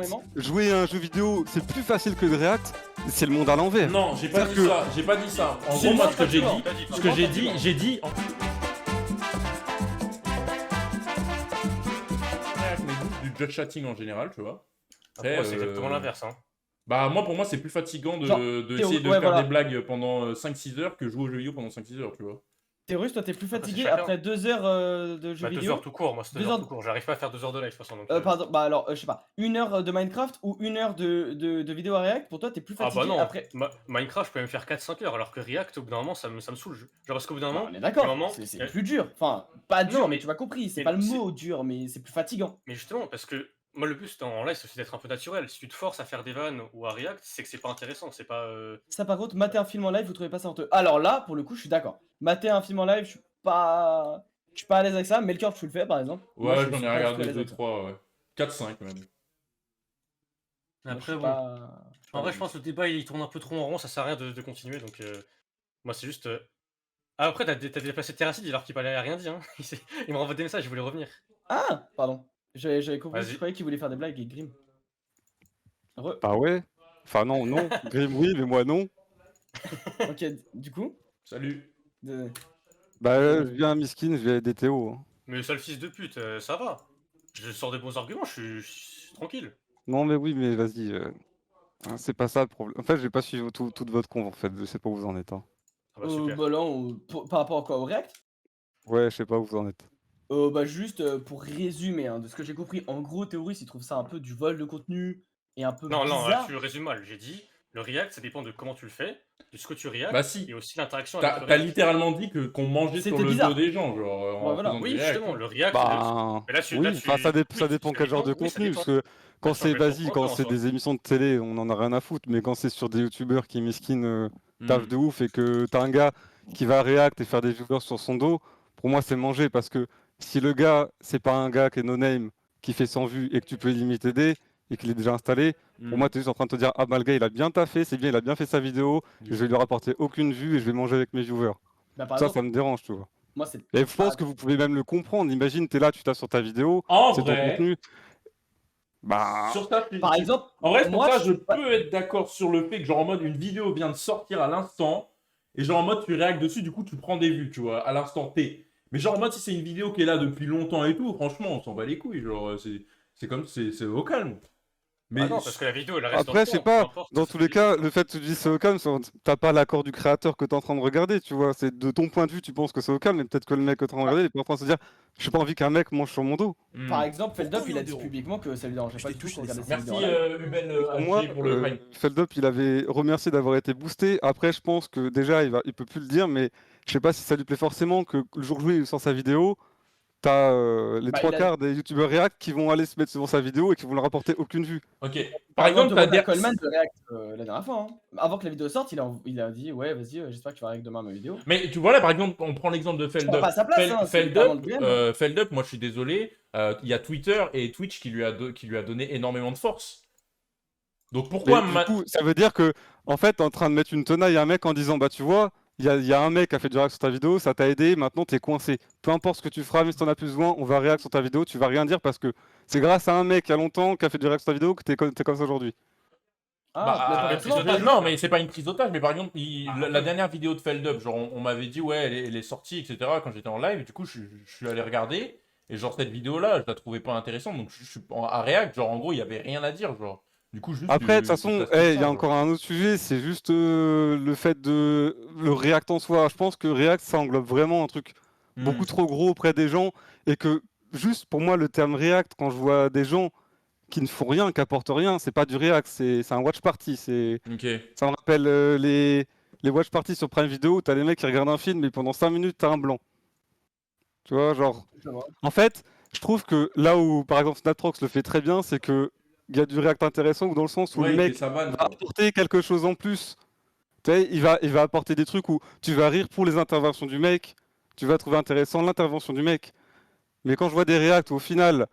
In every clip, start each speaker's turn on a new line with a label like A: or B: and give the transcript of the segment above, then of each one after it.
A: énormément.
B: jouer à un jeu vidéo, c'est plus facile que de React, c'est le monde à l'envers.
C: Non, j'ai pas dit
B: C'est-à-dire
C: ça, j'ai pas dit ça. En
A: C'est
C: gros, moi,
A: moins
C: ce que j'ai
A: fatigant.
C: dit, ce que j'ai dit, j'ai dit. Du just chatting en général, tu vois.
D: Après, moi, c'est exactement l'inverse. Hein.
C: Bah, moi, pour moi, c'est plus fatigant
A: Genre,
C: d'essayer de
A: ouais,
C: faire
A: voilà.
C: des blagues pendant 5-6 heures que jouer aux jeux vidéo pendant 5-6 heures, tu vois.
A: Théorus, toi, t'es plus fatigué
D: chacun.
A: après 2 heures de jeux
D: Bah, 2
A: vidéo.
D: heures tout court, moi, c'est 2
A: 2
D: heures
A: heures-
D: tout court. J'arrive pas à faire 2 heures de live, de toute façon. Donc,
A: Pardon, bah alors, je sais pas, 1 heure de Minecraft ou 1 heure de vidéo à React, pour toi, t'es plus
D: Ah
A: fatigué
D: bah non,
A: après.
D: Minecraft, je peux même faire 4-5 heures, alors que React, au bout d'un moment, ça me saoule. Genre, parce qu'au bout d'un
A: Non,
D: moment,
A: on est d'accord,
D: à un moment,
A: c'est plus dur. Enfin, pas dur,
D: Non,
A: mais tu m'as compris, c'est
D: mais
A: pas le
D: c'est-
A: mot dur, mais c'est plus fatigant.
D: mais justement, parce que moi, le but en live, c'est aussi d'être un peu naturel. Si tu te forces à faire des vannes ou à React, c'est que c'est pas intéressant, c'est pas...
A: Ça, par contre, mater un film en live, vous trouvez pas ça honteux? Alors là, pour le coup, je suis d'accord. Mater un film en live, je suis pas à l'aise avec ça. Melchior, tu le fais, par exemple. Moi,
C: Ouais,
A: je
C: j'en
A: suis
C: ai
A: pas du tout à
C: regardé
A: l'aise avec ça.
C: 2-3, ouais. 4-5 même.
A: Moi, je
D: Après,
A: suis
D: bon,
A: pas-
D: en vrai, je pense que le débat, il tourne un peu trop en rond, ça sert à rien de continuer, donc... moi, c'est juste... Ah, après, t'as déplacé Terracid alors qu'il fallait rien dit, hein. Il me renvoie des messages, je voulais revenir.
A: Ah, pardon. J'avais compris,
D: Vas-y.
A: je croyais qu'il voulait faire des blagues avec Grim.
B: Bah ouais. Enfin non, non. Grim oui, mais moi non.
A: Ok, du coup,
C: Salut.
A: de-
B: Bah
A: Je-
B: je viens à Miskin, je viens à DTO. Hein.
D: Mais sale fils de pute, ça va. Je sors des bons arguments, je suis tranquille.
B: Non mais oui, mais vas-y. Hein, c'est pas ça le problème. En fait, j'ai pas suivi toute votre conve en fait, je sais pas où vous en êtes. Hein.
D: Ah bah super.
A: bah là, par rapport à quoi, au React?
B: Ouais, je sais pas où vous en êtes.
A: Bah juste pour résumer, hein, de ce que j'ai compris, en gros, Théoris, il trouve ça un peu du vol de contenu et un peu
D: Non, là,
A: bizarre.
D: tu le résumes mal. J'ai dit, le React, ça dépend de comment tu le fais, de ce que tu React,
C: Bah si.
D: et aussi l'interaction avec le
C: T'as
D: React.
C: littéralement dit qu'on mangeait sur
A: C'était
C: le
A: bizarre.
C: dos des gens, genre, en
A: Ouais, voilà.
C: faisant
D: Oui,
C: du React.
D: justement, le React...
B: Bah
D: Mais là, tu-
B: oui,
D: là, tu-
B: enfin ça
D: oui,
B: dépend quel genre de
D: oui, ça
B: contenu,
D: dépend.
B: parce que quand
D: Là, tu
B: c'est
D: enlèves ton
B: vas-y,
D: point
B: quand
D: en
B: c'est
D: soi.
B: des émissions de télé, on en a rien à foutre, mais quand c'est sur des youtubeurs qui miskin taffent de ouf et que t'as un gars qui va React et faire des viewers sur son dos, pour moi c'est manger, parce que si le gars, c'est pas un gars qui est no name, qui fait 100 vues et que tu peux limite aider et qu'il est déjà installé, pour moi t'es juste en train de te dire ah bah le gars il a bien taffé, c'est bien, il a bien fait sa vidéo, je vais lui rapporter aucune vue et je vais manger avec mes viewers.
A: Bah par
B: Ça
A: exemple,
B: me dérange, tu vois.
A: moi c'est
B: Et je
A: pas-
B: pense que vous pouvez même le comprendre. Imagine, t'es là, tu taffes sur ta vidéo,
C: En
B: c'est ton
C: vrai,
B: contenu. Bah,
C: sur ta
A: Par exemple,
C: En vrai, c'est pour
A: moi,
C: ça
A: je
C: je
A: suis pas-
C: peux être d'accord sur le fait que, genre, en mode, une vidéo vient de sortir à l'instant, et genre, en mode, tu réactes dessus, du coup, tu prends des vues, tu vois, à l'instant T. Mais genre, en mode, si c'est une vidéo qui est là depuis longtemps et tout, franchement, on s'en bat les couilles, genre, c'est au calme. Mais
D: Ah non, parce que la vidéo, elle reste dans
B: après,
D: le
B: je sais
D: temps,
B: pas,
D: peu importe,
B: dans
D: c'est
B: tous les
D: plus-
B: cas, le fait que tu dis c'est au calme, t'as pas l'accord du créateur que t'es en train de regarder, tu vois. C'est de ton point de vue, tu penses que c'est au calme, mais peut-être que le mec que t'es en train de regarder, il est pas en train de se dire, j'ai pas envie qu'un mec mange sur mon dos.
A: Par exemple, Feldup, il a dit publiquement que ça lui dérangeait pas du tout qu'on regardait ses
C: merci,
A: vidéos en live.
C: Ubel,
B: Pour moi,
C: pour le prime.
B: Feldup, il avait remercié d'avoir été boosté. Après, je pense que déjà, il peut plus le dire, mais je sais pas si ça lui plaît forcément que le jour où il sort sa vidéo, t'as les
A: Bah,
B: trois
A: il a-
B: quarts des youtubeurs React qui vont aller se mettre devant sa vidéo et qui vont lui rapporter aucune vue.
C: Ok. Par exemple,
A: demande à
C: t'as
A: Coleman de React la dernière fois. Hein. Avant que la vidéo sorte, il a dit ouais, vas-y, j'espère que tu vas React demain à ma vidéo.
C: Mais tu vois là, par exemple, on prend l'exemple de
A: Je prends
C: Feldup.
A: pas sa place, hein, c'est carrément le DM.
C: Feldup, moi je suis désolé, il y a Twitter et Twitch qui lui a donné énormément de force. Donc pourquoi
B: Mais du coup, ça veut dire que, en fait, t'es en train de mettre une tenaille à un mec en disant, bah tu vois, il y a un mec qui a fait du React sur ta vidéo, ça t'a aidé, maintenant t'es coincé. Peu importe ce que tu feras, mais si t'en as plus besoin, on va React sur ta vidéo, tu vas rien dire parce que c'est grâce à un mec il y a longtemps qui a fait du React sur ta vidéo que t'es comme ça aujourd'hui.
A: Ah,
D: prise d'otage.
C: non, mais c'est pas une prise d'otage, mais par exemple, la dernière vidéo de Feldup, genre on m'avait dit, ouais, elle est sortie, etc. quand j'étais en live, du coup je suis allé regarder, et genre cette vidéo-là, je la trouvais pas intéressante, donc je suis à React, genre en gros, il y avait rien à dire, genre. Du coup, juste.
B: Après, de toute façon, il y a encore un autre sujet, c'est juste le fait de le React en soi. Je pense que React, ça englobe vraiment un truc beaucoup trop gros auprès des gens, et que juste pour moi, le terme React, quand je vois des gens qui ne font rien, qui apportent rien, c'est pas du React, c'est un watch party.
C: Ok.
B: Ça me rappelle les watch parties sur Prime Video où t'as les mecs qui regardent un film et pendant 5 minutes t'as un blanc. Tu vois, genre. En fait, je trouve que là où par exemple Snaptrox le fait très bien, c'est que il y a du React intéressant ou dans le sens où le mec va apporter quelque chose en plus. Tu sais, il va apporter des trucs où tu vas rire pour les interventions du mec, tu vas trouver intéressant l'intervention du mec. Mais quand je vois des React où au final,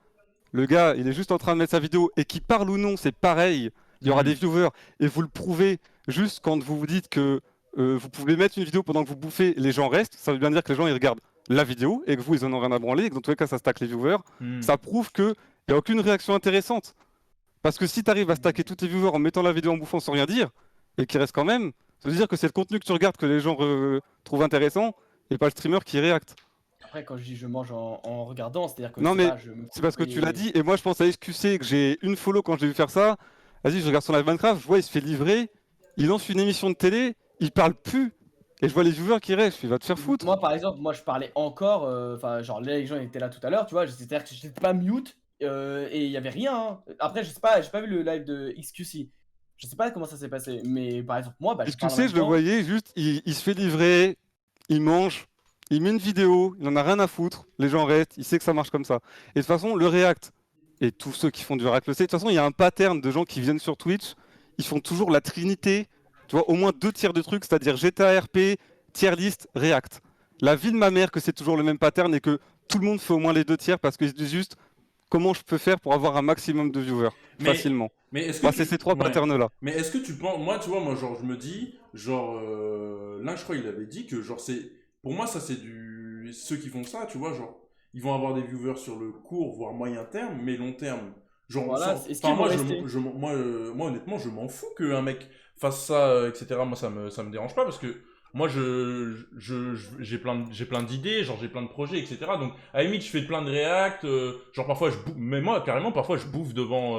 B: le gars, il est juste en train de mettre sa vidéo et qui parle ou non, c'est pareil. Il y aura des viewers et vous le prouvez juste quand vous vous dites que vous pouvez mettre une vidéo pendant que vous bouffez, les gens restent. Ça veut bien dire que les gens ils regardent la vidéo et que vous ils en ont rien à branler et que dans tous les cas ça stack les viewers. Ça prouve que il y a aucune réaction intéressante. Parce que si t'arrives à stacker tous tes viewers en mettant la vidéo en bouffant sans rien dire, et qu'il reste quand même, ça veut dire que c'est le contenu que tu regardes que les gens trouvent intéressant, et pas le streamer qui réacte.
A: Après, quand je dis je mange en regardant, c'est-à-dire que
B: Non,
A: c'est
B: mais
A: pas, je me
B: c'est parce que
A: coupe
B: tu l'as dit, et moi je pense à SQC que j'ai une follow quand j'ai vu faire ça. Vas-y, je regarde son live Minecraft, je vois, il se fait livrer, il lance une émission de télé, il parle plus, et je vois les viewers qui restent, je fais, va te faire foutre.
A: Moi, par exemple, moi, je parlais encore, enfin, genre, les gens étaient là tout à l'heure, tu vois, c'est-à-dire que j'étais pas mute, et il y avait rien, hein. Après, je sais pas, j'ai pas vu le live de XQC. Je sais pas comment ça s'est passé, mais par exemple, moi, bah, je parle en
B: SQC,
A: même
B: je le
A: temps.
B: voyais, juste, il se fait livrer, il mange, il met une vidéo, il en a rien à foutre, les gens restent, il sait que ça marche comme ça. Et de toute façon, le React, et tous ceux qui font du React le savent, de toute façon, il y a un pattern de gens qui viennent sur Twitch, ils font toujours la trinité, tu vois, au moins 2 tiers de trucs, c'est-à-dire GTA RP, tier list, React. La vie de ma mère que c'est toujours le même pattern et que tout le monde fait au moins les 2 tiers parce qu'ils se disent juste comment je peux faire pour avoir un maximum de viewers facilement.
C: Mais est-ce que
B: Bah, c'est ces 3
C: ouais.
B: patterns-là.
C: Mais est-ce que tu penses, moi, tu vois, moi, genre, je me dis, genre, là, je crois, il avait dit que, genre, pour moi, ça, c'est ceux qui font ça, tu vois, genre, ils vont avoir des viewers sur le court, voire moyen terme, mais long terme. Genre,
A: Voilà, est-ce qu'ils vont
C: moi,
A: rester?
C: moi, honnêtement, je m'en fous qu'un mec fasse ça, etc. Moi, ça me dérange pas parce que moi, j'ai plein d'idées, genre, j'ai plein de projets, etc. Donc, à la limite, je fais plein de React, genre, parfois, mais moi, carrément, parfois, je bouffe devant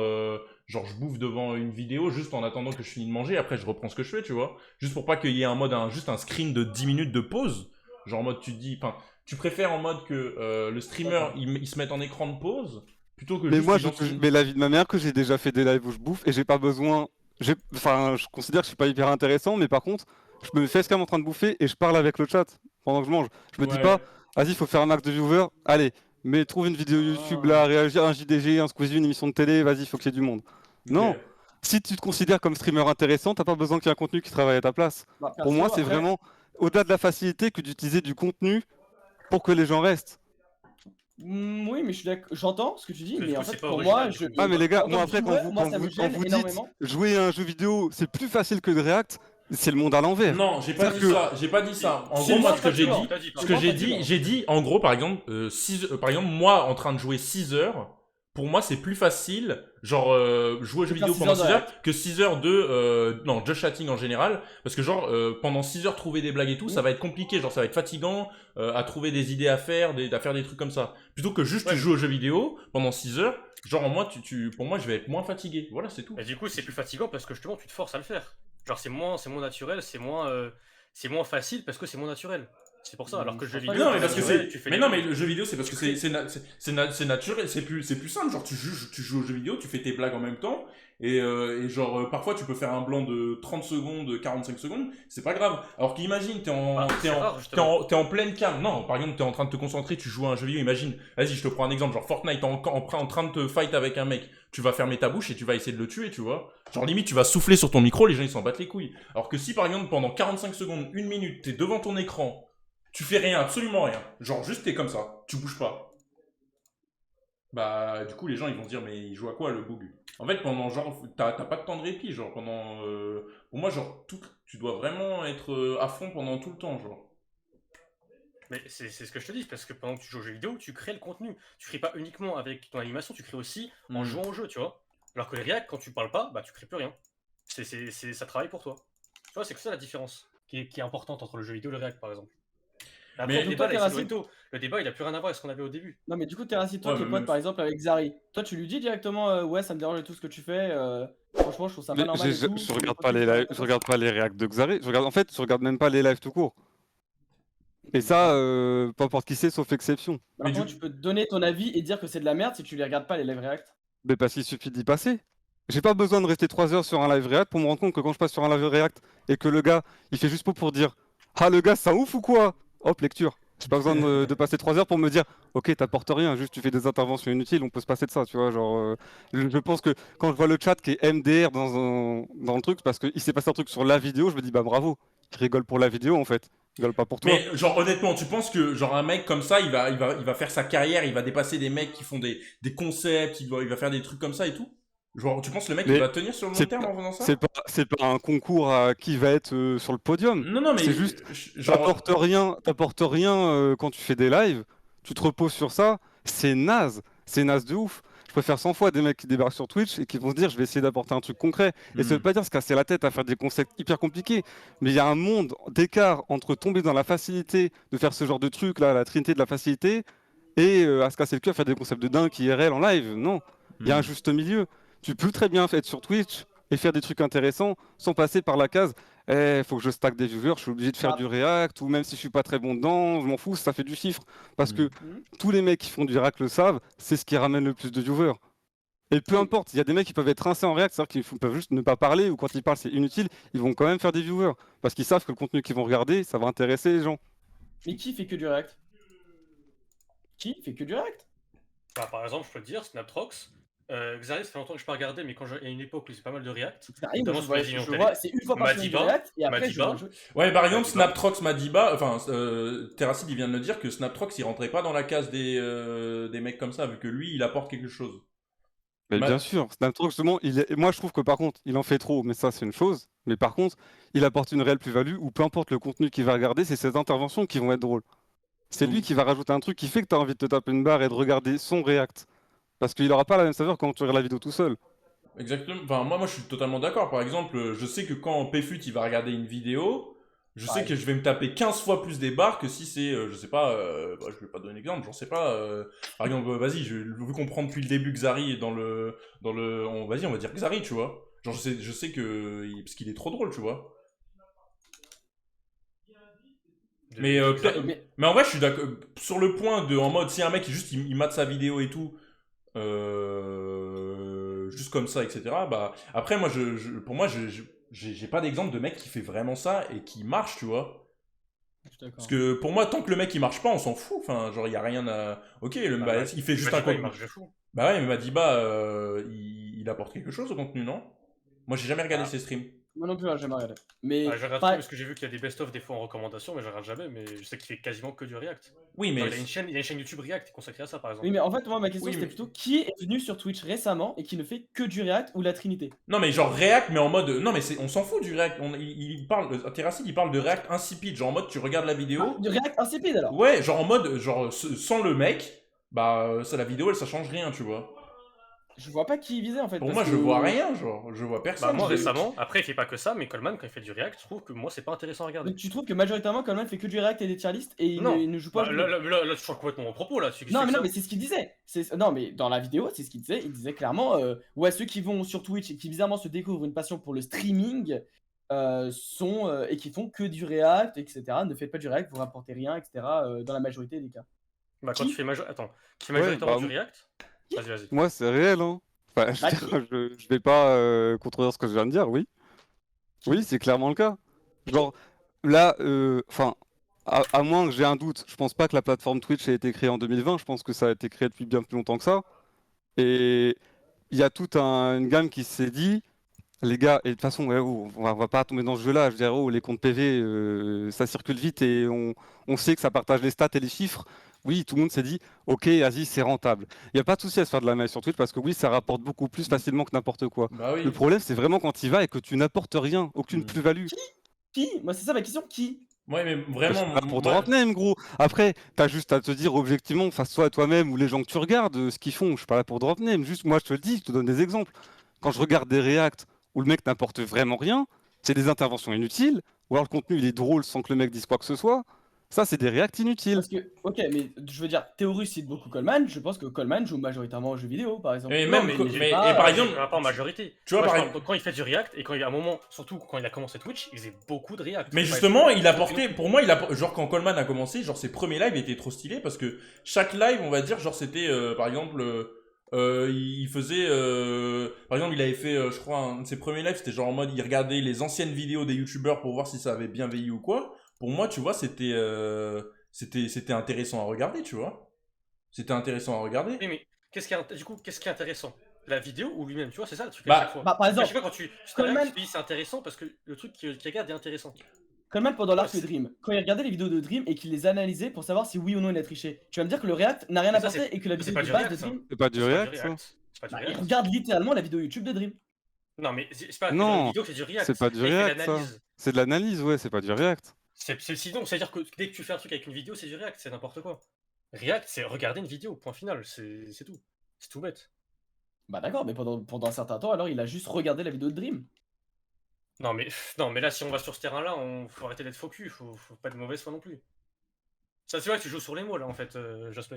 C: une vidéo juste en attendant que je finisse de manger. Après, je reprends ce que je fais, tu vois. Juste pour pas qu'il y ait juste un screen de 10 minutes de pause. Genre, en mode, tu te dis, enfin, tu préfères en mode que le streamer, il se mette en écran de pause plutôt que
B: Mais
C: juste
B: moi,
C: il lance une-
B: mais la vie de ma mère, que j'ai déjà fait des lives où je bouffe et j'ai pas besoin. Enfin, je considère que je suis pas hyper intéressant, mais par contre, je me fais quand même en train de bouffer et je parle avec le chat pendant que je mange. Je me dis pas,
C: Ouais.
B: vas-y, il faut faire un max de viewers. Allez, mais trouve une vidéo YouTube là, réagir, un JDG, un Squeezie, une émission de télé, vas-y, il faut qu'il y ait du monde.
C: Ok.
B: Non, si tu te considères comme streamer intéressant, t'as pas besoin qu'il y ait un contenu qui travaille à ta place.
A: Bah,
B: Pour moi,
A: perso,
B: c'est
A: après,
B: vraiment au-delà de la facilité que d'utiliser du contenu pour que les gens restent.
A: oui, mais je suis d'accord, j'entends ce que tu dis,
D: Du
A: mais
D: coup,
A: en
D: c'est
A: fait,
D: pas
A: pour
D: original,
A: moi,
D: du coup.
B: Ah mais les gars,
A: en
B: moi
A: tant que
B: après
A: viewer, moi, ça me
B: quand
A: gêne
B: vous dites
A: énormément.
B: jouer à un jeu vidéo, c'est plus facile que de React, c'est le monde à l'envers.
C: Non, j'ai pas dit
B: C'est-à-dire
C: ça. J'ai pas dit ça. En
A: C'est
C: gros, moi,
A: moi,
C: ce que j'ai
A: facilement.
C: dit,
D: T'as dit,
C: ce
A: C'est
C: que
A: moi,
C: j'ai
A: facilement.
C: dit, j'ai dit, en gros, par exemple, par exemple, moi, en train de jouer 6 heures, pour moi, c'est plus facile, genre, jouer aux jeux
A: De faire
C: vidéo
A: 6
C: pendant
A: heures de
C: 6 heures
A: React.
C: que 6 heures non, just chatting en général. Parce que, genre, pendant 6 heures, trouver des blagues et tout, ça va être compliqué, genre, ça va être fatigant, à trouver des idées à faire, à faire des trucs comme ça. Plutôt que juste
D: Ouais,
C: tu joues aux jeux vidéo pendant 6 heures, genre, moi, pour moi, je vais être moins fatigué. Voilà, c'est tout.
D: Et du coup, c'est plus fatigant parce que justement, tu te forces à le faire. Genre, c'est moins naturel, c'est moins facile parce que c'est moins naturel. C'est pour ça. Alors que le jeu
A: Je pense
C: Mais
D: vidéo,
C: non,
A: pas
C: mais
A: que
D: c'est
C: parce que
D: naturel, tu fais
C: mais
D: les
C: non, mais
D: blagues.
C: le jeu vidéo, c'est parce que c'est naturel, c'est plus simple. Genre, tu joues aux jeux vidéo, tu fais tes blagues en même temps, et genre, parfois, tu peux faire un blanc de 30 secondes, 45 secondes, c'est pas grave. Alors qu'imagine,
D: Ah, c'est rare, justement.
C: t'es en pleine cam. Non, par exemple, t'es en train de te concentrer, tu joues à un jeu vidéo, imagine, vas-y, je te prends un exemple, genre Fortnite, t'es en train de te fight avec un mec, tu vas fermer ta bouche et tu vas essayer de le tuer, tu vois. Genre, limite, tu vas souffler sur ton micro, les gens, ils s'en battent les couilles. Alors que si, par exemple, pendant 45 secondes, 1 minute, t'es devant ton écran, tu fais rien, absolument rien. Genre, juste t'es comme ça, tu bouges pas. Bah, du coup, les gens, ils vont se dire, mais il joue à quoi le bug? En fait, pendant genre, t'as pas de temps de répit, genre, pour moi, genre, tu dois vraiment être à fond pendant tout le temps, genre.
D: Mais c'est ce que je te dis, parce que pendant que tu joues aux jeux vidéo, tu crées le contenu. Tu crées pas uniquement avec ton animation, tu crées aussi en
C: Mm.
D: jouant au jeu, tu vois. Alors que les React, quand tu parles pas, bah tu crées plus rien. Ça travaille pour toi. Tu vois, c'est que ça la différence qui est importante entre le jeu vidéo et le React, par exemple. Après,
C: Mais-
D: le débat,
A: Donc,
D: là,
A: toi,
D: il s'éloigne tôt. Le débat, il a plus rien à voir avec ce qu'on avait au début.
A: Non, mais du coup, Terracid, toi
C: Ouais,
A: qui es
C: mais
A: pote
C: même-
A: par exemple avec Zari, toi tu lui dis directement ouais, ça me dérange tout ce que tu fais, franchement, je trouve ça pas
B: Mais
A: normal et tout.
B: je regarde pas les lives, je regarde pas les React de Xari, en fait, je regarde même pas les lives tout court. Et ça, peu importe qui c'est, sauf exception.
A: Alors,
C: Mais
A: comment
C: du-
A: tu peux te donner ton avis et dire que c'est de la merde si tu les regardes pas les live react?
B: Mais parce qu'il suffit d'y passer. J'ai pas besoin de rester 3 heures sur un live React pour me rendre compte que quand je passe sur un live React et que le gars, il fait juste pour dire ah, le gars, c'est un ouf ou quoi? Hop, lecture. J'ai pas besoin de passer 3 heures pour me dire ok, t'apportes rien, juste tu fais des interventions inutiles, on peut se passer de ça, tu vois. Genre, je pense que quand je vois le chat qui est MDR dans le truc, parce qu'il s'est passé un truc sur la vidéo, je me dis bah bravo, il rigole pour la vidéo en fait, il rigole pas pour toi.
C: Mais genre honnêtement, tu penses que genre un mec comme ça, il va faire sa carrière, il va dépasser des mecs qui font des concepts, il va faire des trucs comme ça et tout? Genre tu penses le mec
B: Mais
C: il va tenir sur le long
B: c'est
C: terme en faisant ça?
B: c'est pas un concours à qui va être sur le podium.
C: Non non mais
B: C'est juste,
C: genre
B: t'apportes rien quand tu fais des lives, tu te reposes sur ça, c'est naze de ouf. Je préfère 100 fois des mecs qui débarquent sur Twitch et qui vont se dire je vais essayer d'apporter un truc concret. Et ça veut pas dire se casser la tête à faire des concepts hyper compliqués, mais il y a un monde d'écart entre tomber dans la facilité de faire ce genre de truc là, la trinité de la facilité, et à se casser le cul à faire des concepts de dingue IRL en live. Non, il y a un juste milieu. Tu peux très bien être sur Twitch et faire des trucs intéressants sans passer par la case faut que je stack des viewers, je suis obligé de faire du React, ou même si je suis pas très bon dedans, je m'en fous, ça fait du chiffre. Parce que tous les mecs qui font du React le savent, c'est ce qui ramène le plus de viewers. Et peu importe, il y a des mecs qui peuvent être rincés en React, c'est-à-dire qu'ils peuvent juste ne pas parler, ou quand ils parlent c'est inutile, ils vont quand même faire des viewers. Parce qu'ils savent que le contenu qu'ils vont regarder, ça va intéresser les gens.
A: Mais qui fait que du React? Qui fait que du React?
D: Bah, par exemple, je peux te dire, Snaptrox, Xarius, ça fait longtemps que je n'ai pas regardé, mais il y a une époque où il faisait pas mal de React.
A: Moi, je vois, c'est une fois par semaine du React, et après je vois.
C: Ouais, par exemple, Snaptrox Madiba, enfin, Terracid, il vient de me dire que Snaptrox, il rentrait pas dans la case des mecs comme ça, vu que lui, il apporte quelque chose.
B: Mais bien sûr, Snaptrox, justement, moi je trouve que par contre, il en fait trop, mais ça c'est une chose. Mais par contre, il apporte une réelle plus-value, ou peu importe le contenu qu'il va regarder, c'est ses interventions qui vont être drôles. C'est lui qui va rajouter un truc qui fait que tu as envie de te taper une barre et de regarder son React. Parce qu'il n'aura pas la même saveur quand tu regardes la vidéo tout seul.
C: Exactement. Enfin, moi je suis totalement d'accord. Par exemple, je sais que quand PFUT il va regarder une vidéo, je sais que je vais me taper 15 fois plus des barres que si c'est, je sais pas, je vais pas donner d'exemple, j'en sais pas. Par exemple, vas-y, vu qu'on prend depuis le début Xari vas-y, on va dire Xari, tu vois. Genre, je sais que, parce qu'il est trop drôle, tu vois. Mais en vrai, je suis d'accord. Sur le point de, en mode, si un mec il mate sa vidéo et tout, juste comme ça, etc. Bah, après, moi, pour moi, j'ai pas d'exemple de mec qui fait vraiment ça et qui marche, tu vois. Parce que pour moi, tant que le mec il marche pas, on s'en fout. Enfin, genre, il y a rien à. Ok, il fait juste un contenu.
D: Il marche de fou.
C: Bah ouais, mais Madiba, il apporte quelque chose au contenu, non? Moi, j'ai jamais regardé ses streams.
A: Moi non plus, j'ai jamais regardé. Mais
D: je regarde parce que j'ai vu qu'il y a des best-of des fois en recommandation, mais je regarde jamais. Mais je sais qu'il fait quasiment que du React.
C: Oui, mais.
D: Genre, il y a une chaîne YouTube React consacrée à ça, par exemple.
A: Oui, mais en fait, moi, ma question c'était plutôt qui est venu sur Twitch récemment et qui ne fait que du React ou la Trinité?
C: Non, mais genre React, mais en mode. Non, mais on s'en fout du React. Il parle. Terracid, il parle de React insipide. Genre en mode, tu regardes la vidéo.
A: Ah, du React insipide alors?
C: Ouais, genre en mode. Genre, sans le mec, bah, ça, la vidéo, ça change rien, tu vois.
A: Je vois pas qui visait en fait.
C: Pour moi, je vois rien, genre. Je vois personne.
D: Bah, moi récemment, après, il fait pas que ça, mais Coleman, quand il fait du React, je trouve que moi, c'est pas intéressant à regarder.
A: Donc tu trouves que majoritairement Coleman fait que du React et des tier lists et il ne joue pas?
D: Bah, là, tu changes complètement mon propos là.
A: Non, mais c'est ce qu'il disait. Non, mais dans la vidéo, c'est ce qu'il disait. Il disait clairement, ouais, ceux qui vont sur Twitch et qui bizarrement se découvrent une passion pour le streaming et qui font que du React, etc. Ne faites pas du React, vous rapportez rien, etc. Dans la majorité des cas.
D: Bah, quand tu fais majoritairement du React, vas-y.
B: Moi, c'est réel, hein. Enfin, je vais pas contredire ce que je viens de dire, oui. Oui, c'est clairement le cas. Genre, là, enfin, à moins que j'ai un doute, je pense pas que la plateforme Twitch ait été créée en 2020, je pense que ça a été créé depuis bien plus longtemps que ça. Et il y a toute une gamme qui s'est dit, les gars, et de toute façon, on va pas tomber dans ce jeu-là, je dirais, les comptes PV, ça circule vite et on sait que ça partage les stats et les chiffres. Oui, tout le monde s'est dit, ok, vas-y, c'est rentable. Il n'y a pas de souci à se faire de la maille sur Twitch parce que oui, ça rapporte beaucoup plus facilement que n'importe quoi.
C: Bah oui.
B: Le problème, c'est vraiment quand tu y vas et que tu n'apportes rien, aucune plus-value.
A: Qui? Moi, c'est ça ma question, qui?
C: Ouais, mais vraiment.
B: Pour drop name, gros. Après, t'as juste à te dire objectivement, face toi à toi-même ou les gens que tu regardes, ce qu'ils font. Je suis pas là pour drop name. Juste, moi, je te le dis, je te donne des exemples. Quand je regarde des React où le mec n'apporte vraiment rien, c'est des interventions inutiles, ou alors le contenu il est drôle sans que le mec dise quoi que ce soit. Ça, c'est des React inutiles.
A: Parce que, ok, mais je veux dire, Théorus cite beaucoup Coleman, je pense que Coleman joue majoritairement aux jeux vidéo, par exemple.
C: Et même, mais par exemple,
D: pas en majorité.
C: Tu vois,
D: quand il fait du React et quand il y a un moment, surtout quand il a commencé Twitch, il faisait beaucoup de React.
C: Mais justement, il apportait, pour moi, genre quand Coleman a commencé, genre ses premiers lives étaient trop stylés parce que chaque live, on va dire, genre c'était, par exemple, il faisait, par exemple, il avait fait, je crois, un de ses premiers lives, c'était genre en mode, il regardait les anciennes vidéos des youtubeurs pour voir si ça avait bien vieilli ou quoi. Pour moi, tu vois, c'était intéressant à regarder, tu vois. C'était intéressant à regarder.
D: Oui, mais qu'est-ce qui est intéressant? La vidéo ou lui-même, tu vois, c'est ça le truc
A: à
D: chaque fois.
A: Par exemple,
D: quand tu Coleman, tu dis c'est intéressant parce que le truc qu'il regarde est intéressant.
A: Coleman pendant l'arc Dream, quand il regardait les vidéos de Dream et qu'il les analysait pour savoir si oui ou non il a triché, tu vas me dire que le React n'a rien apporté et que la vidéo de base de Dream...
B: C'est pas du React, ça.
A: Il regarde littéralement la vidéo YouTube de Dream.
D: Non, mais c'est pas
B: une
D: vidéo, c'est du React.
B: C'est pas du React, ça. C'est de l'analyse, ouais, c'est pas du React.
D: Sinon, c'est-à-dire que dès que tu fais un truc avec une vidéo, c'est du React, c'est n'importe quoi. React, c'est regarder une vidéo, point final, c'est tout. C'est tout bête.
A: Bah d'accord, mais pendant un certain temps, alors il a juste regardé la vidéo de Dream.
D: Non, mais là, si on va sur ce terrain-là, faut arrêter d'être faux cul, faut pas de mauvaise foi non plus. Ça, tu vois, tu joues sur les mots, là, en fait, Jospé.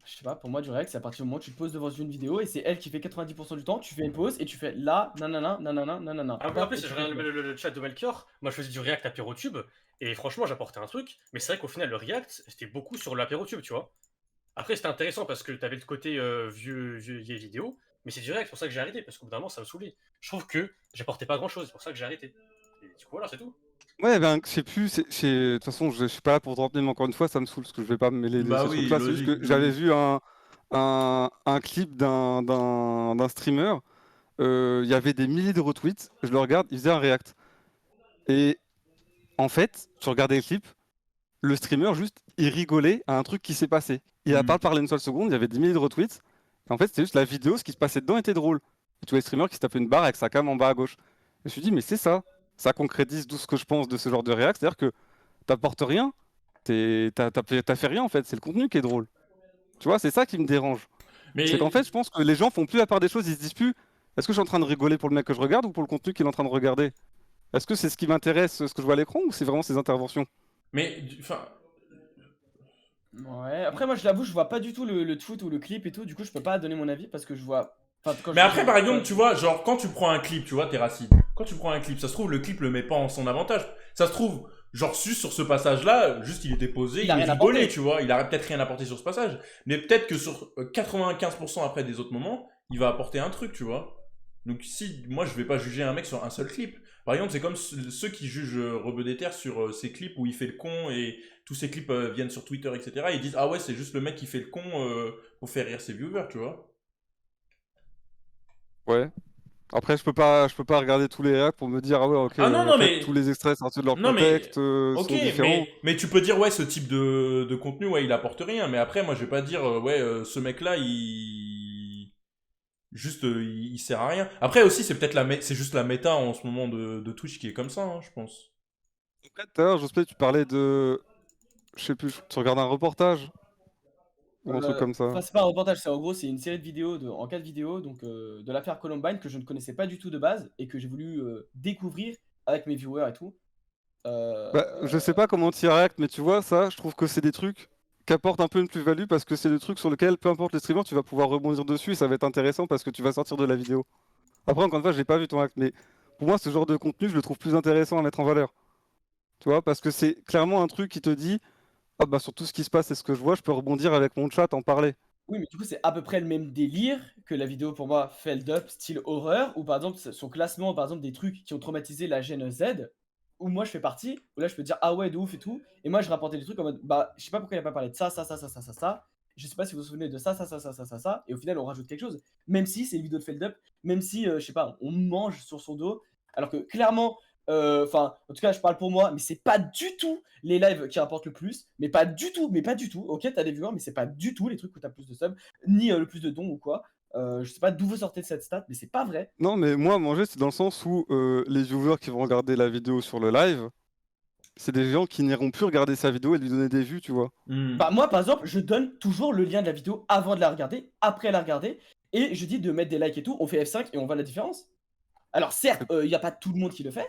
A: Je sais pas, pour moi, du React, c'est à partir du moment où tu te poses devant une vidéo et c'est elle qui fait 90% du temps, tu fais une pause et tu fais là, nanana, nanana, nanana.
D: En plus, je regarde le chat de Melchior, moi je faisais du React apérotube, et franchement, j'apportais un truc, mais c'est vrai qu'au final, le React, c'était beaucoup sur l'apérotube, tu vois. Après, c'était intéressant parce que t'avais le côté vieille vidéo, mais c'est du React, c'est pour ça que j'ai arrêté, parce qu'au bout d'un moment, ça me saoulait. Je trouve que j'apportais pas grand chose, c'est pour ça que j'ai arrêté. Et du coup, voilà, c'est tout.
B: Ouais, ben, je sais plus, de toute façon, je suis pas là pour te remplir, mais encore une fois, ça me saoule, parce que je vais pas me mêler de
C: Bah
B: ces
C: oui,
B: trucs-là. C'est juste
C: logique.
B: que j'avais vu un clip d'un streamer, il y avait des milliers de retweets, je le regarde, il faisait un react. Et en fait, tu regardais le clip, le streamer, juste, il rigolait à un truc qui s'est passé. Il a pas parlé une seule seconde, il y avait des milliers de retweets, et en fait, c'était juste la vidéo, ce qui se passait dedans était drôle. Et tu vois le streamer qui se tapait une barre avec sa cam en bas à gauche. Et je me suis dit, mais c'est ça concrétise tout ce que je pense de ce genre de react, c'est-à-dire que t'apportes rien, t'as fait rien en fait, c'est le contenu qui est drôle. Tu vois, c'est ça qui me dérange. C'est qu'en
C: Mais
B: fait, je pense que les gens font plus la part des choses, ils se disent plus, est-ce que je suis en train de rigoler pour le mec que je regarde ou pour le contenu qu'il est en train de regarder? Est-ce que c'est ce qui m'intéresse, ce que je vois à l'écran, ou c'est vraiment ses interventions?
C: enfin,
A: Ouais, après, moi, je l'avoue, je vois pas du tout le tweet ou le clip et tout, du coup, je peux pas donner mon avis parce que je vois. Enfin, quand
C: mais après, par exemple,
A: quand
C: tu vois, genre, quand tu prends un clip, tu vois, t'es raciste. Quand tu prends un clip, ça se trouve, le clip le met pas en son avantage. Ça se trouve, genre, sur ce passage-là, juste il était posé,
A: Il a
C: il
A: rien
C: rigolait,
A: apporté.
C: tu vois. Il a peut-être rien apporté sur ce passage. Mais peut-être que sur 95% après des autres moments, il va apporter un truc, tu vois. Donc, si, moi, je vais pas juger un mec sur un seul clip. Par exemple, c'est comme ceux qui jugent Rebeudeter sur ses clips où il fait le con et tous ses clips viennent sur Twitter, etc. Ils disent, ah ouais, c'est juste le mec qui fait le con pour faire rire ses viewers, tu vois.
B: Ouais. Après, je peux pas regarder tous les réacts pour me dire, ah ouais, ok,
C: Ah non,
B: en
C: non,
B: fait, tous
C: mais
B: les extraits sortis de leur
C: non, mais.
B: contexte
C: Ok,
B: sont différents.
C: mais tu peux dire, ouais, ce type de contenu, ouais, il apporte rien. Mais après, moi, je vais pas dire, ouais, ce mec-là, il. Juste, il sert à rien. Après aussi, c'est peut-être c'est juste la méta en ce moment de Twitch qui est comme ça, hein, je pense.
B: Après, tout à l'heure, Jospé, tu parlais de, je sais plus, tu regardes un reportage ou un truc comme ça.
A: Enfin, c'est pas un reportage, c'est en gros, c'est une série de vidéos en 4 vidéos donc, de l'affaire Columbine que je ne connaissais pas du tout de base et que j'ai voulu découvrir avec mes viewers et tout.
B: Bah, je sais pas comment tu y réactes, mais tu vois, ça, je trouve que c'est des trucs qui apportent un peu une plus-value parce que c'est des trucs sur lesquels, peu importe le streamer, tu vas pouvoir rebondir dessus et ça va être intéressant parce que tu vas sortir de la vidéo. Après, encore une fois, j'ai pas vu ton acte, mais pour moi, ce genre de contenu, je le trouve plus intéressant à mettre en valeur. Tu vois, parce que c'est clairement un truc qui te dit, ah bah sur tout ce qui se passe et ce que je vois, je peux rebondir avec mon chat, en parler.
A: Oui, mais du coup, c'est à peu près le même délire que la vidéo pour moi Feld Up style horreur, ou par exemple son classement, par exemple des trucs qui ont traumatisé la Gen Z, où moi je fais partie, où là je peux dire ah ouais de ouf et tout, et moi je rapportais des trucs en mode bah je sais pas pourquoi il a pas parlé de ça, je sais pas si vous vous souvenez de ça, et au final on rajoute quelque chose, même si c'est une vidéo de Feld Up, même si je sais pas, on mange sur son dos, alors que clairement, enfin en tout cas je parle pour moi, mais c'est pas du tout les lives qui rapportent le plus, mais pas du tout, ok t'as des viewers, mais c'est pas du tout les trucs où t'as plus de subs, ni le plus de dons ou quoi. Je sais pas d'où vous sortez de cette stat, mais c'est pas vrai.
B: Non, mais moi, manger, c'est dans le sens où les viewers qui vont regarder la vidéo sur le live, c'est des gens qui n'iront plus regarder sa vidéo et lui donner des vues, tu vois.
C: Hmm.
A: Bah moi par exemple, je donne toujours le lien de la vidéo avant de la regarder, après la regarder, et je dis de mettre des likes et tout, on fait F5 et on voit la différence. Alors certes, il y a pas tout le monde qui le fait,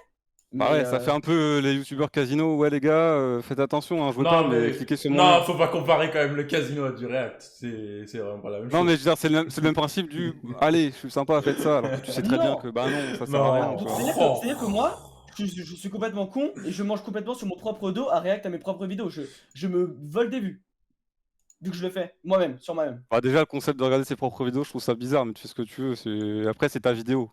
B: Bah
A: mais
B: ouais, ça fait un peu les youtubeurs casino. Ouais, les gars, faites attention, hein, jouez pas,
C: Non,
B: mais
C: mais.
B: cliquez sur mon
C: Non,
B: lien.
C: faut pas comparer quand même le casino à du React. C'est vraiment pas la même
B: Non,
C: chose.
B: mais je veux dire, c'est le même principe du allez, je suis sympa, faites ça, alors que tu sais très bien
A: non.
B: que bah non, ça sert à rien,
C: Non.
B: tu
A: Donc
B: vois.
A: c'est-à-dire que moi, je suis complètement con et je mange complètement sur mon propre dos à React à mes propres vidéos. Je me vole des vues, vu que je le fais moi-même, sur moi-même.
B: Bah, déjà, le concept de regarder ses propres vidéos, je trouve ça bizarre, mais tu fais ce que tu veux. Après, c'est ta vidéo.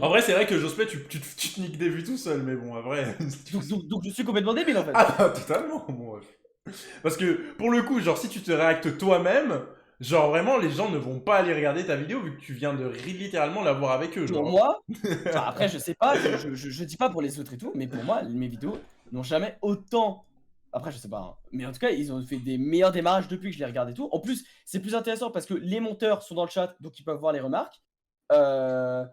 C: En vrai, c'est vrai que Jospé, tu te niques des vues tout seul, mais bon, en vrai.
A: Donc je suis complètement débile en fait.
C: Ah, bah, totalement, moi. Parce que, pour le coup, genre, si tu te réactes toi-même, genre, vraiment, les gens ne vont pas aller regarder ta vidéo vu que tu viens de littéralement la voir avec eux,
A: Pour
C: genre.
A: moi, enfin, après je sais pas, je dis pas pour les autres et tout, mais pour moi, mes vidéos n'ont jamais autant. Après, je sais pas, hein. Mais en tout cas, ils ont fait des meilleurs démarrages depuis que je les regarde et tout. En plus, c'est plus intéressant parce que les monteurs sont dans le chat, donc ils peuvent voir les remarques. Euh,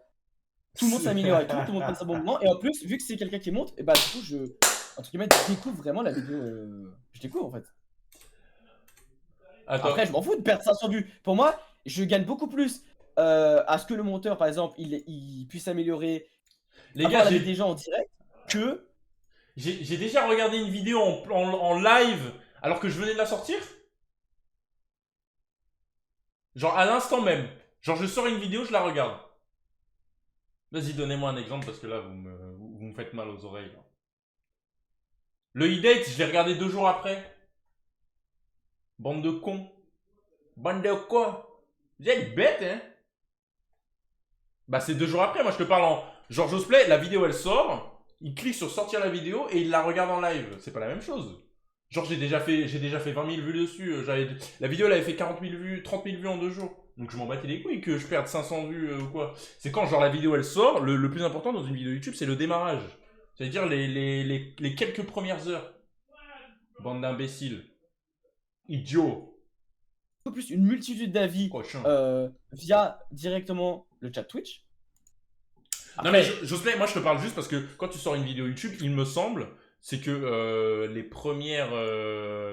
A: Tout le monde s'améliore et tout le monde passe un bon moment. Et en plus, vu que c'est quelqu'un qui monte, et bah du coup, entre guillemets, je découvre vraiment la vidéo. Je découvre en fait.
C: Attends.
A: Après, je m'en fous de perdre 500 vues. Pour moi, je gagne beaucoup plus à ce que le monteur, par exemple, il puisse améliorer,
C: Les
A: avoir
C: gars,
A: l'avis des gens en direct, que...
C: j'ai déjà regardé une vidéo en live alors que je venais de la sortir. Genre à l'instant même. Genre je sors une vidéo, je la regarde. Vas-y, donnez-moi un exemple parce que là, vous me faites mal aux oreilles. Là. Le e-date, je l'ai regardé 2 jours après. Bande de cons. Bande de quoi? Vous êtes bête, hein? Bah c'est 2 jours après, moi je te parle en... Genre Josplay, la vidéo elle sort, il clique sur sortir la vidéo et il la regarde en live. C'est pas la même chose. Genre j'ai déjà fait 20 000 vues dessus. La vidéo elle avait fait 40 000 vues, 30 000 vues en 2 jours. Donc je m'en battais les couilles que je perde 500 vues ou quoi. C'est quand genre la vidéo elle sort, le plus important dans une vidéo YouTube c'est le démarrage. C'est-à-dire les quelques premières heures. Bande d'imbéciles. Idiots.
A: plus une multitude d'avis
C: Cochon.
A: via directement le chat Twitch.
C: Non mais Jospin, moi je te parle juste parce que quand tu sors une vidéo YouTube, il me semble, c'est que les premières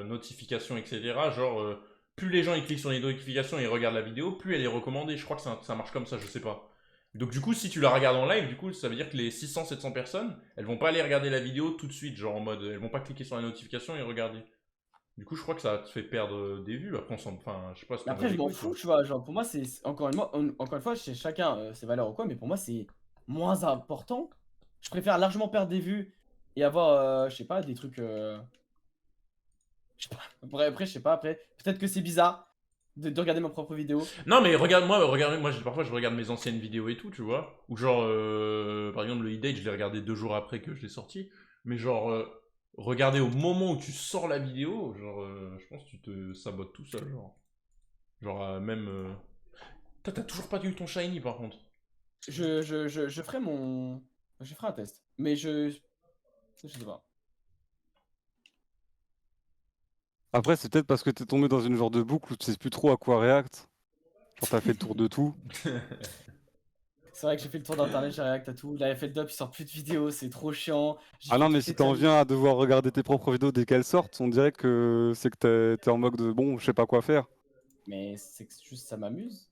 C: notifications, etc., genre, plus les gens ils cliquent sur les notifications et ils regardent la vidéo, plus elle est recommandée. Je crois que ça marche comme ça, je sais pas. Donc du coup, si tu la regardes en live, du coup, ça veut dire que les 600-700 personnes, elles vont pas aller regarder la vidéo tout de suite, genre en mode, elles vont pas cliquer sur la notification et regarder. Du coup, je crois que ça te fait perdre des vues. Après, enfin, je sais pas ce qu'on
A: Après,
C: va
A: je m'en
C: écouter,
A: fous,
C: quoi.
A: tu vois. Genre, pour moi, c'est encore une fois, chez chacun ses valeurs ou quoi, mais pour moi, c'est moins important. Je préfère largement perdre des vues et avoir, je sais pas, des trucs. Je sais pas. Après, je sais pas. Après, peut-être que c'est bizarre de regarder ma propre vidéo.
C: Non, mais parfois je regarde mes anciennes vidéos et tout, tu vois. Ou genre, par exemple, le e-date, je l'ai regardé 2 jours après que je l'ai sorti. Mais genre, regarder au moment où tu sors la vidéo, genre, je pense que tu te sabotes tout seul, genre. Genre, même. Toi, t'as toujours pas eu ton shiny par contre.
A: Je ferai mon. Je ferai un test. Mais je. Je sais pas.
B: Après, c'est peut-être parce que t'es tombé dans une genre de boucle où tu sais plus trop à quoi react. Genre, t'as fait le tour de tout.
A: C'est vrai que j'ai fait le tour d'internet, j'ai react à tout. Là, FLDOP, il sort plus de vidéos, c'est trop chiant. J'ai
B: Ah
A: fait
B: non, mais
A: toutes
B: si
A: les
B: t'en
A: tailles.
B: viens à devoir regarder tes propres vidéos dès qu'elles sortent, on dirait que c'est que t'es en mode de bon, je sais pas quoi faire.
A: Mais c'est que juste ça m'amuse.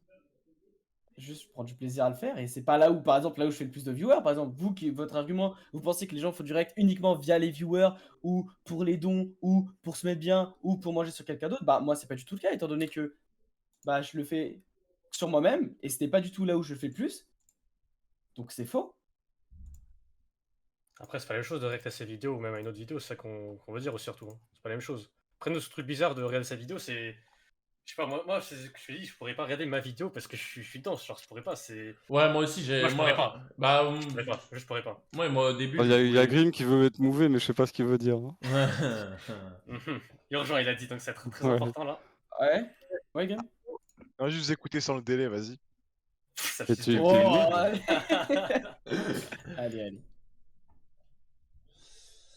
A: Juste, je prends du plaisir à le faire. Et c'est pas là où, par exemple, là où je fais le plus de viewers. Par exemple, vous, votre argument, vous pensez que les gens font du direct uniquement via les viewers, ou pour les dons, ou pour se mettre bien, ou pour manger sur quelqu'un d'autre. Bah, moi, c'est pas du tout le cas, étant donné que bah, je le fais sur moi-même. Et c'était pas du tout là où je le fais le plus. Donc, c'est faux.
D: Après, c'est pas la même chose de react à ses vidéos ou même à une autre vidéo, c'est ça qu'on veut dire aussi, surtout. Hein. C'est pas la même chose. Après, nous, ce truc bizarre de regarder sa vidéo, c'est. Je sais pas, moi c'est ce que je te dis, je pourrais pas regarder ma vidéo parce que je suis dedans, genre, je pourrais pas, c'est.
C: Ouais, moi aussi,
D: Moi, je pourrais pas.
C: Bah,
D: Je pourrais pas, juste pourrais pas.
C: ouais, moi au début,
B: Il y a Grim qui veut être mouvé, mais je sais pas ce qu'il veut dire, hein.
D: Mhm. Urgent, il a dit, donc c'est très très
B: Ouais.
D: important là.
A: Ouais. Ouais, game.
E: On va juste vous écouter sans le délai, vas-y.
D: Ça
B: Et
D: fils
B: tu-
D: de-
A: Oh,
B: tu-
A: allez. Allez, allez.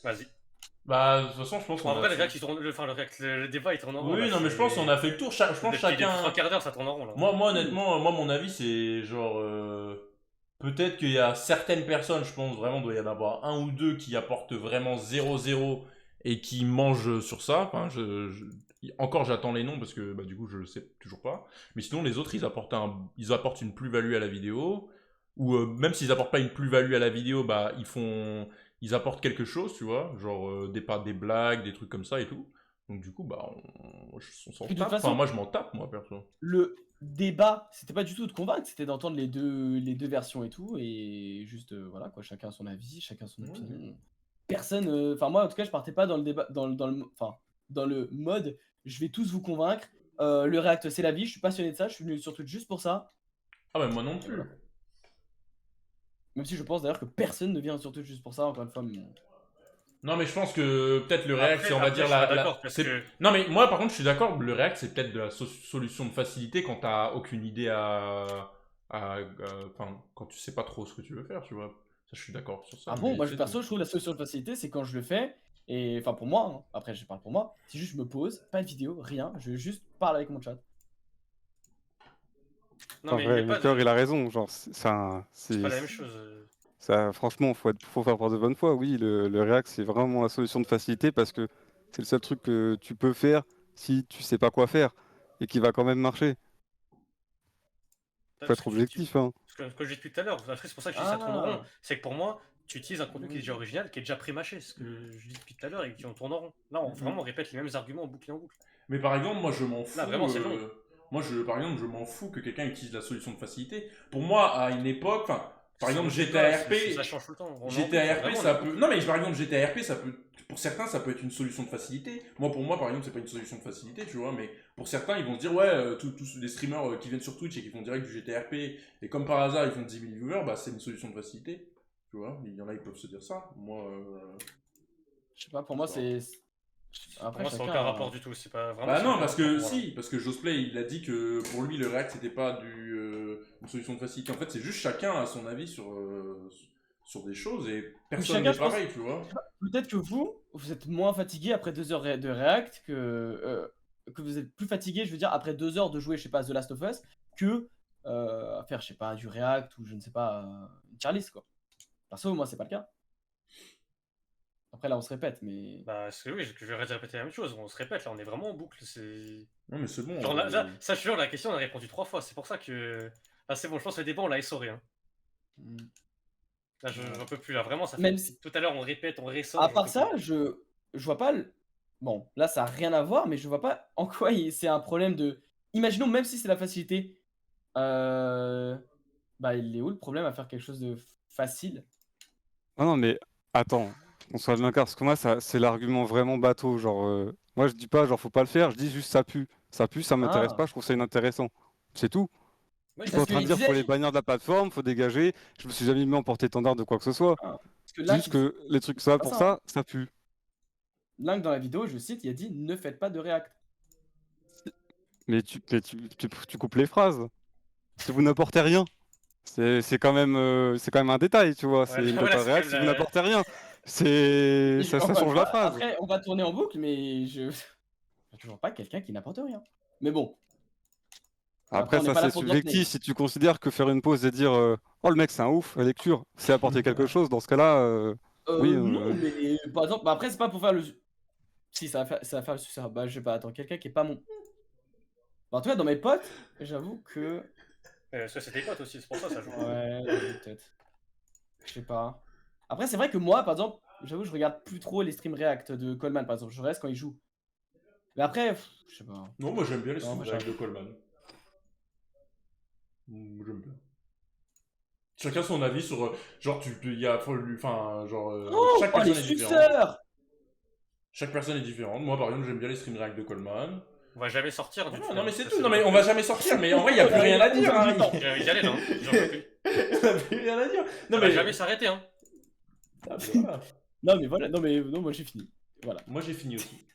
D: Vas-y.
C: Bah, de toute façon, je pense qu'on
D: En
C: a
D: vrai, le
C: fait-
D: réact, il tourne. Enfin, le débat, il tourne en rond.
C: Oui,
D: là,
C: non, mais je
D: c'est-
C: pense qu'on a fait le tour. Je pense
D: Depuis
C: chacun.
D: 3 quarts d'heure, ça tourne en rond là.
C: Moi, honnêtement, moi, mon avis, c'est genre. Peut-être qu'il y a certaines personnes, je pense vraiment, doit y en avoir un ou deux qui apportent vraiment 0-0 et qui mangent sur ça. Enfin, encore, j'attends les noms parce que bah, du coup, je le sais toujours pas. Mais sinon, les autres, ils apportent une plus-value à la vidéo. Ou même s'ils apportent pas une plus-value à la vidéo, bah, ils apportent quelque chose, tu vois. Genre des blagues, des trucs comme ça et tout. Donc du coup, bah, on s'en
A: Puis de toute
C: tape.
A: façon-
C: Enfin, moi, je m'en tape, moi, perso.
A: Le débat, c'était pas du tout de convaincre, c'était d'entendre les deux versions et tout, et juste, voilà, quoi, chacun son avis, chacun son opinion. Personne, enfin, moi, en tout cas, je partais pas dans le débat, dans le mode, je vais tous vous convaincre, le React, c'est la vie, je suis passionné de ça, je suis venu sur Twitch juste pour ça,
C: Ah, mais moi non plus.
A: Voilà. même si je pense d'ailleurs que personne ne vient sur Twitch juste pour ça, encore une fois, mais...
C: Non, mais je pense que peut-être le React,
D: Après-
C: c'est, on va
D: après,
C: dire,
D: je suis pas d'accord, parce
C: c'est-
D: que-
C: Non, mais moi, par contre, je suis d'accord, le React, c'est peut-être de la solution de facilité quand t'as aucune idée Enfin, quand tu sais pas trop ce que tu veux faire, tu vois. Ça, je suis d'accord sur ça.
A: Ah bon,
C: mais
A: moi,
C: c'est
A: perso,
C: tout.
A: je trouve la solution de facilité, c'est quand je le fais, et enfin, pour moi, hein, après, je parle pour moi, c'est juste je me pose, pas de vidéo, rien, je juste parle avec mon chat.
D: Non,
B: En
D: mais il y
B: vrai,
D: a pas
B: Victor,
D: de-
B: il a raison. Genre,
D: c'est pas la même chose.
B: ça, franchement, faut faire preuve de bonne foi. Oui, le React, c'est vraiment la solution de facilité parce que c'est le seul truc que tu peux faire si tu sais pas quoi faire et qui va quand même marcher. Faut être objectif, hein.
D: Ce que je dis depuis tout à l'heure, après, c'est pour ça que je dis ça tourne en rond.
A: Ah.
D: C'est que pour moi, tu utilises un contenu qui est déjà original, qui est déjà pré-mâché, ce que je dis depuis tout à l'heure et qui en tourne en rond. Là, vraiment, on répète les mêmes arguments en boucle et en boucle.
C: Mais par exemple, moi je m'en fous.
D: Là, vraiment, c'est long.
C: Par exemple, je m'en fous que quelqu'un utilise la solution de facilité. Pour moi, à une époque, enfin, par exemple,
D: Ça
C: GTA RP.
D: change tout le temps.
C: GTA RP, ça peut. Non, mais par exemple, GTA RP, ça peut. Pour certains, ça peut être une solution de facilité. Moi, pour moi, par exemple, c'est pas une solution de facilité, tu vois. Mais pour certains, ils vont se dire, ouais, tous les streamers qui viennent sur Twitch et qui font direct du GTA RP, et comme par hasard, ils font 10 000 viewers, bah, c'est une solution de facilité. Tu vois, il y en a, ils peuvent se dire ça. Moi.
A: Je sais pas, pour moi, c'est.
D: Après, pour moi, ça n'a aucun rapport du tout. C'est pas vraiment.
C: Bah non, parce que si, parce que Josplay, il a dit que pour lui, le React, c'était pas une solution de facilité. En fait, c'est juste chacun a son avis sur des choses et personne n'est pareil, tu vois.
A: Peut-être que vous êtes moins fatigué après 2 heures de React que vous êtes plus fatigué, je veux dire, après 2 heures de jouer, je sais pas, à The Last of Us, que à faire, je sais pas, du React ou je ne sais pas, une tier list, quoi. Perso, moi, c'est pas le cas. Après, là, on se répète, mais.
D: Bah, oui, je vais répéter la même chose. On se répète, là, on est vraiment en boucle.
C: Non, mais c'est bon.
D: Genre, là, ça, je suis sûr, la question, on a répondu 3 fois. C'est pour ça que. Ah, c'est bon, je pense que le débat, on l'a essoré. Hein. Là, j'en peux plus. Là, vraiment, ça fait.
A: Même si...
D: Tout à l'heure, on répète, on ressort.
A: À part ça, je vois pas. Bon, là, ça a rien à voir, mais je vois pas en quoi c'est un problème de. Imaginons, même si c'est la facilité, bah, il est où le problème à faire quelque chose de facile?
B: Non, mais attends, on soit bien clair, parce que moi, c'est l'argument vraiment bateau. Genre, moi, je dis pas, genre, faut pas le faire, je dis juste ça pue. Ça pue, ça m'intéresse pas, je trouve ça inintéressant. C'est tout.
D: Oui,
B: Je suis pas en train de dire faut les bannir de la plateforme, faut dégager. Je me suis jamais mis en porte-étendard de quoi que ce soit. Juste que les trucs ça pour ça, ça pue.
A: Link dans la vidéo, je cite, il a dit ne faites pas de React.
B: Mais tu coupes les phrases. Si vous n'apportez rien. C'est quand même un détail, tu vois. C'est
D: voilà,
B: React si vous n'apportez rien. Ça change la phrase.
A: Après, on va tourner en boucle, mais je vois toujours pas quelqu'un qui n'apporte rien. Mais bon.
B: Après ça c'est subjectif. Si tu considères que faire une pause et dire oh le mec c'est un ouf, la lecture, c'est apporter quelque chose, dans ce cas-là, oui.
A: Non, mais par exemple, après c'est pas pour faire le. Si ça va faire le suceur. Bah je sais pas, attends, quelqu'un qui est pas mon. Bah, en tout cas, dans mes potes, j'avoue que.
D: Ça c'est tes potes aussi, c'est pour ça joue.
A: Ouais, peut-être. Je sais pas. Après, c'est vrai que moi, par exemple, j'avoue, je regarde plus trop les streams React de Coleman, par exemple. Je reste quand il joue. Mais après, je sais pas.
C: Non, moi j'aime bien les streams React de Coleman. J'aime bien. Chacun son avis sur. Genre, il y a. Enfin, genre. Chaque personne est différente. Chaque personne est différente. Moi, par exemple, j'aime bien les streams React de Coleman.
D: On va jamais sortir du tout.
C: Non, mais c'est tout. Non, mais on va jamais sortir. Mais en vrai, il n'y a plus rien à dire. Hein.
D: J'ai envie d'y aller, non. J'en peux plus.
C: Il n'y a plus rien à dire.
D: Non, mais jamais s'arrêter, hein.
A: Non, mais voilà. Non, mais moi j'ai fini. Voilà.
C: Moi j'ai fini aussi.